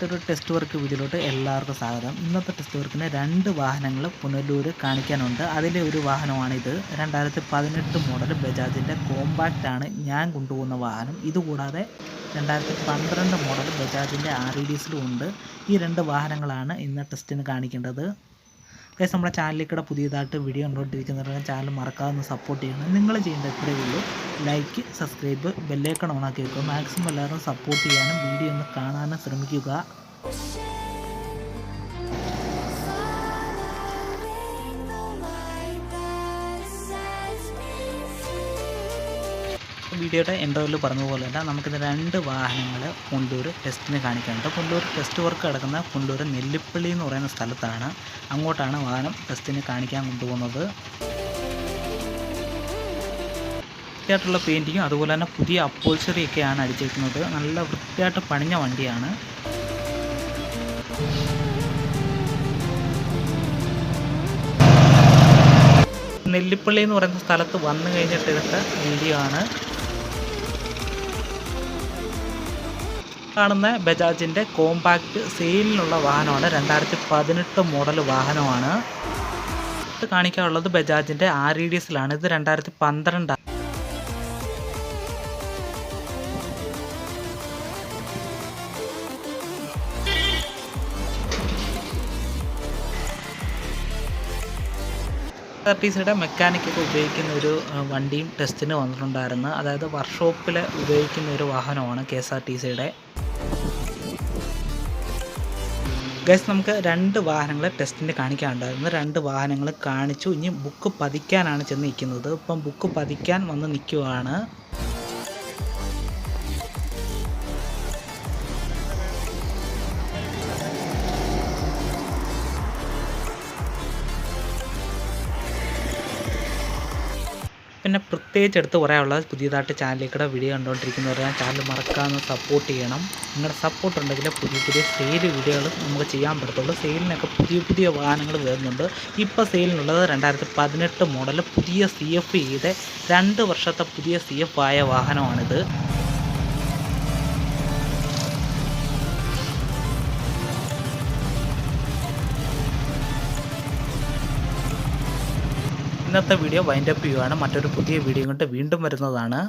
മറ്റൊരു test work വീഡിയോയിലോട്ട് എല്ലാവർക്കും സ്വാഗതം. ഇന്നത്തെ ടെസ്റ്റ് വർക്കിന് 2 വാഹനങ്ങൾ പുനലൂർ കാണിക്കാനുണ്ട്. അതിലെ ഒരു വാഹനമാണിത്. 2018 മോഡൽ ബജാജിൻ്റെ കോമ്പാക്റ്റാണ് ഞാൻ കൊണ്ടുപോകുന്ന വാഹനം. ഇതുകൂടാതെ 2012 മോഡൽ ബജാജിൻ്റെ REDസിലും ഉണ്ട്. ഈ 2 വാഹനങ്ങളാണ് ഇന്ന് ടെസ്റ്റിന് കാണിക്കേണ്ടത്. ഗൈസ്, നമ്മുടെ ചാനലിലേക്കൂടെ പുതിയതായിട്ട് വീഡിയോ കണ്ടുകൊണ്ടിരിക്കുന്നവരുടെ ചാനൽ മറക്കാതെ ഒന്ന് സപ്പോർട്ട് ചെയ്യണം. നിങ്ങൾ ചെയ്യേണ്ട ഇത്രയേ ഉള്ളൂ: ലൈക്ക്, സബ്സ്ക്രൈബ്, ബെല്ലൈക്കൺ ഓണാക്കി വെക്കുക. മാക്സിമം എല്ലാവരും സപ്പോർട്ട് ചെയ്യാനും വീഡിയോ ഒന്ന് കാണാനും ശ്രമിക്കുക. വീഡിയോയുടെ എൻട്രോയിൽ പറഞ്ഞതുപോലെ തന്നെ നമുക്കിന്ന് 2 വാഹനങ്ങൾ പുനലൂർ ടെസ്റ്റിന് കാണിക്കാനുണ്ട്. പുനലൂർ ടെസ്റ്റ് വർക്ക് നടക്കുന്ന പുനലൂർ നെല്ലിപ്പള്ളി എന്ന് പറയുന്ന സ്ഥലത്താണ്. അങ്ങോട്ടാണ് വാഹനം ടെസ്റ്റിന് കാണിക്കാൻ കൊണ്ടുപോകുന്നത്. വൃത്തിയായിട്ടുള്ള പെയിൻറ്റിങ്ങും അതുപോലെ തന്നെ പുതിയ അപ്പോൾച്ചറിയൊക്കെയാണ് അടിച്ചേക്കുന്നത്. നല്ല വൃത്തിയായിട്ട് പണിഞ്ഞ വണ്ടിയാണ്. നെല്ലിപ്പള്ളി എന്ന് പറയുന്ന സ്ഥലത്ത് വന്നു കഴിഞ്ഞിട്ട് എടുത്ത വീഡിയോ ആണ്. കാണുന്ന ബജാജിൻ്റെ കോമ്പാക്റ്റ് സെയിലിനുള്ള വാഹനമാണ്. 2018 മോഡൽ വാഹനമാണ്. ഇത് കാണിക്കാനുള്ളത് ബജാജിൻ്റെ REDസിലാണ്. ഇത് 2012. KSRTCയുടെ മെക്കാനിക്കൊക്കെ ഉപയോഗിക്കുന്ന ഒരു വണ്ടിയും ടെസ്റ്റിന് വന്നിട്ടുണ്ടായിരുന്നു. അതായത് വർക്ക്ഷോപ്പിൽ ഉപയോഗിക്കുന്ന ഒരു വാഹനമാണ് KSRTCയുടെ. ഗൈസ്, നമുക്ക് 2 വാഹനങ്ങൾ ടെസ്റ്റിന് കാണിക്കാനുണ്ടായിരുന്നു. 2 വാഹനങ്ങൾ കാണിച്ചു. ഇനി ബുക്ക് പതിക്കാനാണ് ചെന്ന് നിൽക്കുന്നത്. ഇപ്പം ബുക്ക് പതിക്കാൻ വന്ന് നിൽക്കുവാണ്. പിന്നെ പ്രത്യേകിച്ച് എടുത്ത് പറയാനുള്ളത്, പുതിയതായിട്ട് ചാനലിലേക്കൂടെ വീഡിയോ കണ്ടുകൊണ്ടിരിക്കുന്നവരെ ചാനൽ മറക്കാതെ സപ്പോർട്ട് ചെയ്യണം. നിങ്ങളുടെ സപ്പോർട്ട് ഉണ്ടെങ്കിൽ പുതിയ സെയിൽ വീഡിയോകൾ നമുക്ക് ചെയ്യാൻ പറ്റത്തുള്ളൂ. സെയിലിനൊക്കെ പുതിയ വാഹനങ്ങൾ വരുന്നുണ്ട്. ഇപ്പോൾ സെയിലിനുള്ളത് 2018 മോഡൽ പുതിയ CF ചെയ്ത 2 വർഷത്തെ പുതിയ CF ആയ വാഹനമാണിത്. ഇന്നത്തെ വീഡിയോ വൈൻഡപ്പ് ചെയ്യുകയാണ്. മറ്റൊരു പുതിയ വീഡിയോ കൊണ്ട് വീണ്ടും വരുന്നതാണ്.